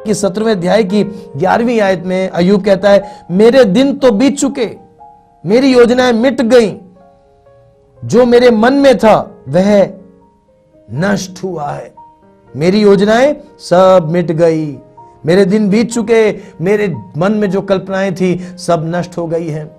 कि 17वें अध्याय की 11वीं आयत में अय्यूब कहता है, मेरे दिन तो बीत चुके, मेरी योजनाएं मिट गई, जो मेरे मन में था वह नष्ट हुआ है। मेरी योजनाएं सब मिट गई, मेरे दिन बीत चुके, मेरे मन में जो कल्पनाएं थी सब नष्ट हो गई हैं।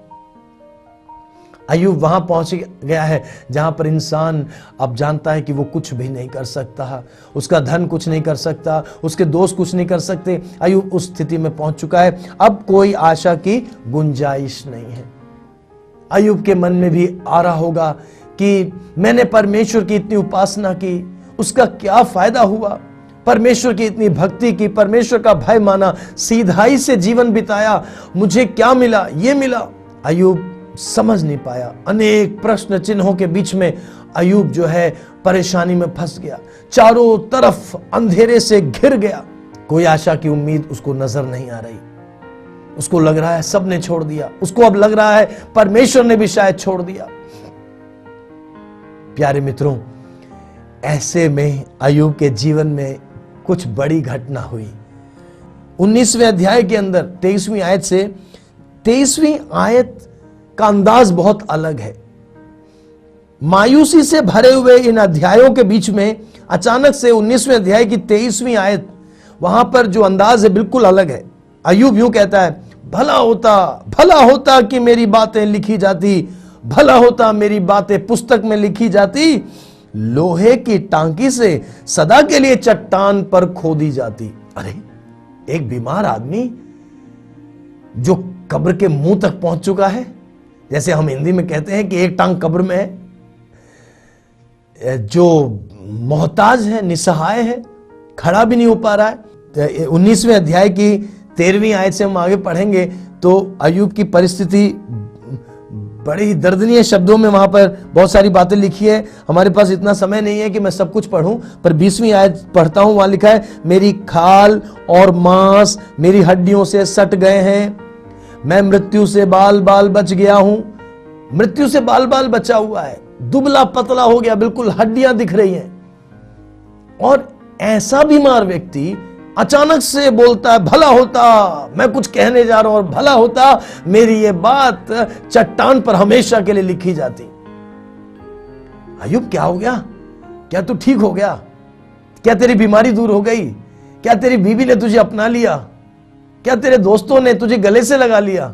अय्यूब वहां पहुंच गया है जहां पर इंसान अब जानता है कि वो कुछ भी नहीं कर सकता, उसका धन कुछ नहीं कर सकता, उसके दोस्त कुछ नहीं कर सकते। अय्यूब उस स्थिति में पहुंच चुका है, अब कोई आशा की गुंजाइश नहीं है। अय्यूब के मन में भी आ रहा होगा कि मैंने परमेश्वर की इतनी उपासना की, उसका क्या फायदा हुआ? परमेश्वर की इतनी भक्ति की, परमेश्वर का भय माना, सीधाई से जीवन बिताया, मुझे क्या मिला? ये मिला। अय्यूब समझ नहीं पाया। अनेक प्रश्न चिन्हों के बीच में अय्यूब जो है परेशानी में फंस गया, चारों तरफ अंधेरे से घिर गया। कोई आशा की उम्मीद उसको नजर नहीं आ रही। उसको लग रहा है सबने छोड़ दिया, उसको अब लग रहा है परमेश्वर ने भी शायद छोड़ दिया। प्यारे मित्रों, ऐसे में अय्यूब के जीवन में कुछ बड़ी घटना हुई। 19वें अध्याय के अंदर 23वीं आयत से 23वीं आयत का अंदाज बहुत अलग है। मायूसी से भरे हुए इन अध्यायों के बीच में अचानक से 19वें अध्याय की 23वीं आयत, वहां पर जो अंदाज है बिल्कुल अलग है। अय्यूब यूं कहता है, भला होता कि मेरी बातें लिखी जाती, भला होता मेरी बातें पुस्तक में लिखी जाती, लोहे की टांकी से सदा के लिए चट्टान पर खोदी जाती। अरे, एक बीमार आदमी जो कब्र के मुंह तक पहुंच चुका है, जैसे हम हिंदी में कहते हैं कि एक टांग कब्र में है, जो मोहताज है, निसहाय है, खड़ा भी नहीं हो पा रहा है। 19वें अध्याय की 13वीं आयत से हम आगे पढ़ेंगे तो अय्यूब की परिस्थिति बड़ी ही दर्दनीय शब्दों में वहां पर बहुत सारी बातें लिखी है। हमारे पास इतना समय नहीं है कि मैं सब कुछ पढ़ूं, पर 20वीं आयत पढ़ता हूं। वहां लिखा है, मेरी खाल और मांस मेरी हड्डियों से सट गए हैं, मैं मृत्यु से बाल बाल बच गया हूं। मृत्यु से बाल बाल बचा हुआ है, दुबला पतला हो गया, बिल्कुल हड्डियां दिख रही हैं। और ऐसा बीमार व्यक्ति अचानक से बोलता है, भला होता, मैं कुछ कहने जा रहा हूं और भला होता मेरी ये बात चट्टान पर हमेशा के लिए लिखी जाती। अय्यूब, क्या हो गया? क्या तू ठीक हो गया? क्या तेरी बीमारी दूर हो गई? क्या तेरी बीवी ने तुझे अपना लिया? क्या तेरे दोस्तों ने तुझे गले से लगा लिया?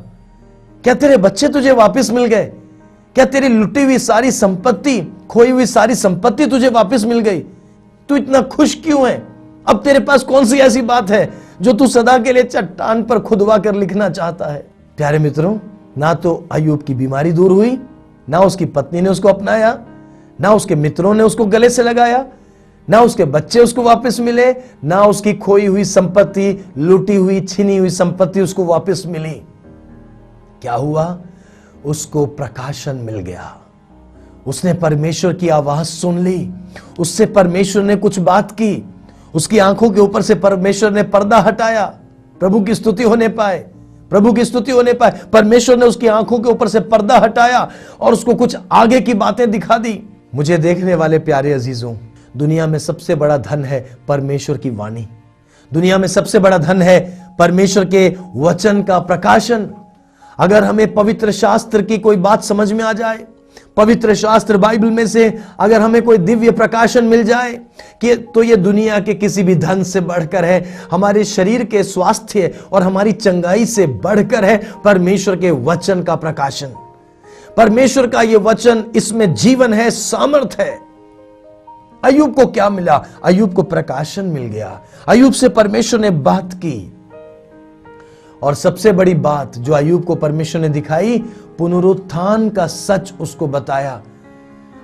क्या तेरे बच्चे तुझे वापस मिल गए? क्या तेरी लुटी हुई सारी संपत्ति, खोई हुई सारी संपत्ति तुझे वापस मिल गई? तू इतना खुश क्यों है? अब तेरे पास कौन सी ऐसी बात है जो तू सदा के लिए चट्टान पर खुदवा कर लिखना चाहता है? प्यारे मित्रों, ना तो अय्यूब की बीमारी दूर हुई, ना उसकी पत्नी ने उसको अपनाया, ना उसके मित्रों ने उसको गले से लगाया, ना उसके बच्चे उसको वापस मिले, ना उसकी खोई हुई संपत्ति, लूटी हुई, छीनी हुई संपत्ति उसको वापस मिली। क्या हुआ? उसको प्रकाशन मिल गया। उसने परमेश्वर की आवाज सुन ली, उससे परमेश्वर ने कुछ बात की, उसकी आंखों के ऊपर से परमेश्वर ने पर्दा हटाया। प्रभु की स्तुति होने पाए, प्रभु की स्तुति होने पाए। परमेश्वर ने उसकी आंखों के ऊपर से पर्दा हटाया और उसको कुछ आगे की बातें दिखा दी। मुझे देखने वाले प्यारे अजीजों, दुनिया में सबसे बड़ा धन है परमेश्वर की वाणी। दुनिया में सबसे बड़ा धन है परमेश्वर के वचन का प्रकाशन। अगर हमें पवित्र शास्त्र की कोई बात समझ में आ जाए, पवित्र शास्त्र बाइबल में से अगर हमें कोई दिव्य प्रकाशन मिल जाए कि तो ये दुनिया के किसी भी धन से बढ़कर है, हमारे शरीर के स्वास्थ्य और हमारी चंगाई से बढ़कर है परमेश्वर के वचन का प्रकाशन। परमेश्वर का ये वचन, इसमें जीवन है, सामर्थ है। अय्यूब को क्या मिला? अय्यूब को प्रकाशन मिल गया। अय्यूब से परमेश्वर ने बात की, और सबसे बड़ी बात जो अय्यूब को परमेश्वर ने दिखाई, पुनरुत्थान का सच उसको बताया।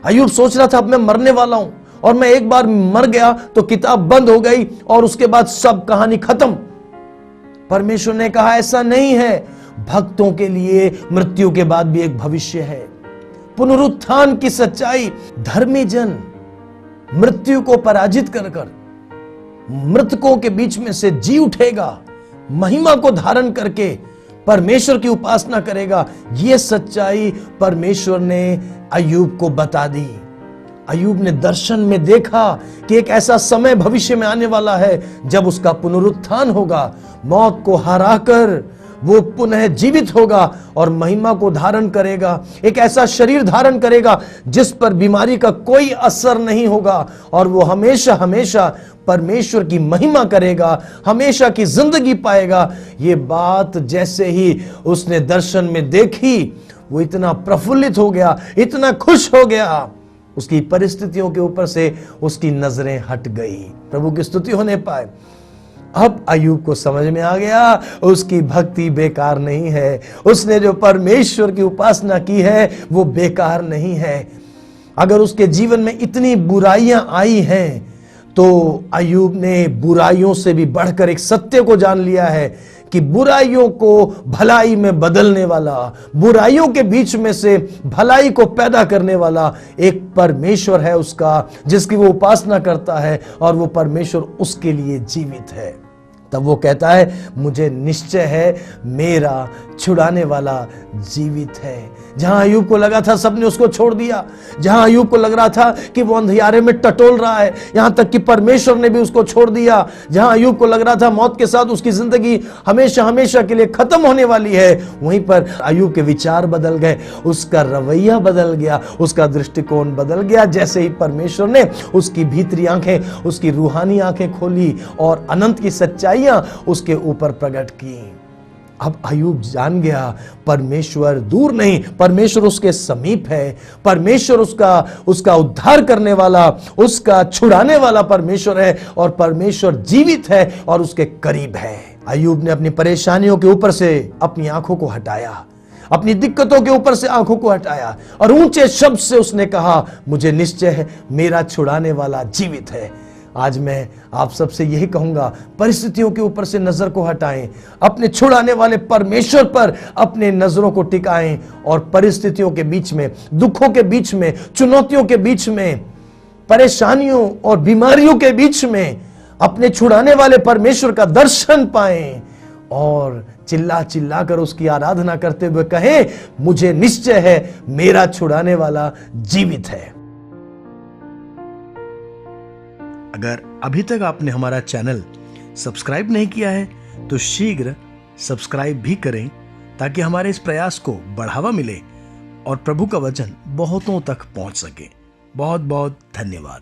अय्यूब सोच रहा था अब मैं मरने वाला हूं और मैं एक बार मर गया तो किताब बंद हो गई और उसके बाद सब कहानी खत्म। परमेश्वर ने कहा ऐसा नहीं है, भक्तों के लिए मृत्यु के बाद भी एक भविष्य है। पुनरुत्थान की सच्चाई, धर्मी जन मृत्यु को पराजित कर कर मृतकों के बीच में से जी उठेगा, महिमा को धारण करके परमेश्वर की उपासना करेगा। यह सच्चाई परमेश्वर ने अय्यूब को बता दी। अय्यूब ने दर्शन में देखा कि एक ऐसा समय भविष्य में आने वाला है जब उसका पुनरुत्थान होगा, मौत को हराकर वो पुनः जीवित होगा और महिमा को धारण करेगा, एक ऐसा शरीर धारण करेगा जिस पर बीमारी का कोई असर नहीं होगा, और वो हमेशा हमेशा परमेश्वर की महिमा करेगा, हमेशा की जिंदगी पाएगा। ये बात जैसे ही उसने दर्शन में देखी, वो इतना प्रफुल्लित हो गया, इतना खुश हो गया, उसकी परिस्थितियों के ऊपर से उसकी नजरें हट गई। प्रभु की स्तुति होने पाए। अब अय्यूब को समझ में आ गया उसकी भक्ति बेकार नहीं है, उसने जो परमेश्वर की उपासना की है वो बेकार नहीं है। अगर उसके जीवन में इतनी बुराइयां आई हैं तो अय्यूब ने बुराइयों से भी बढ़कर एक सत्य को जान लिया है कि बुराइयों को भलाई में बदलने वाला, बुराइयों के बीच में से भलाई को पैदा करने वाला एक परमेश्वर है उसका, जिसकी वो उपासना करता है, और वो परमेश्वर उसके लिए जीवित है। तब वो कहता है मुझे निश्चय है मेरा छुड़ाने वाला जीवित है। जहां अय्यूब को लगा था सबने उसको छोड़ दिया, जहां अय्यूब को लग रहा था कि वो अंधियारे में टटोल रहा है, यहां तक कि परमेश्वर ने भी उसको छोड़ दिया, जहां अय्यूब को लग रहा था मौत के साथ उसकी जिंदगी हमेशा हमेशा के लिए खत्म होने वाली है, वहीं पर अय्यूब के विचार बदल गए, उसका रवैया बदल गया, उसका दृष्टिकोण बदल गया। जैसे ही परमेश्वर ने उसकी भीतरी आंखें, उसकी रूहानी आंखें खोली और अनंत की सच्चाइयां उसके ऊपर प्रकट की। अब अय्यूब जान गया परमेश्वर दूर नहीं, परमेश्वर उसके समीप है, परमेश्वर उसका उद्धार करने वाला, उसका छुड़ाने वाला परमेश्वर है, और परमेश्वर जीवित है और उसके करीब है। अय्यूब ने अपनी परेशानियों के ऊपर से अपनी आंखों को हटाया, अपनी दिक्कतों के ऊपर से आंखों को हटाया, और ऊंचे शब्द से उसने कहा मुझे निश्चय है मेरा छुड़ाने वाला जीवित है। आज मैं आप सबसे यही कहूंगा, परिस्थितियों के ऊपर से नजर को हटाएं, अपने छुड़ाने वाले परमेश्वर पर अपने नजरों को टिकाएं, और परिस्थितियों के बीच में, दुखों के बीच में, चुनौतियों के बीच में, परेशानियों और बीमारियों के बीच में अपने छुड़ाने वाले परमेश्वर का दर्शन पाएं, और चिल्ला चिल्ला कर उसकी आराधना करते हुए कहें मुझे निश्चय है मेरा छुड़ाने वाला जीवित है। अगर अभी तक आपने हमारा चैनल सब्सक्राइब नहीं किया है तो शीघ्र सब्सक्राइब भी करें, ताकि हमारे इस प्रयास को बढ़ावा मिले और प्रभु का वचन बहुतों तक पहुंच सके। बहुत बहुत धन्यवाद।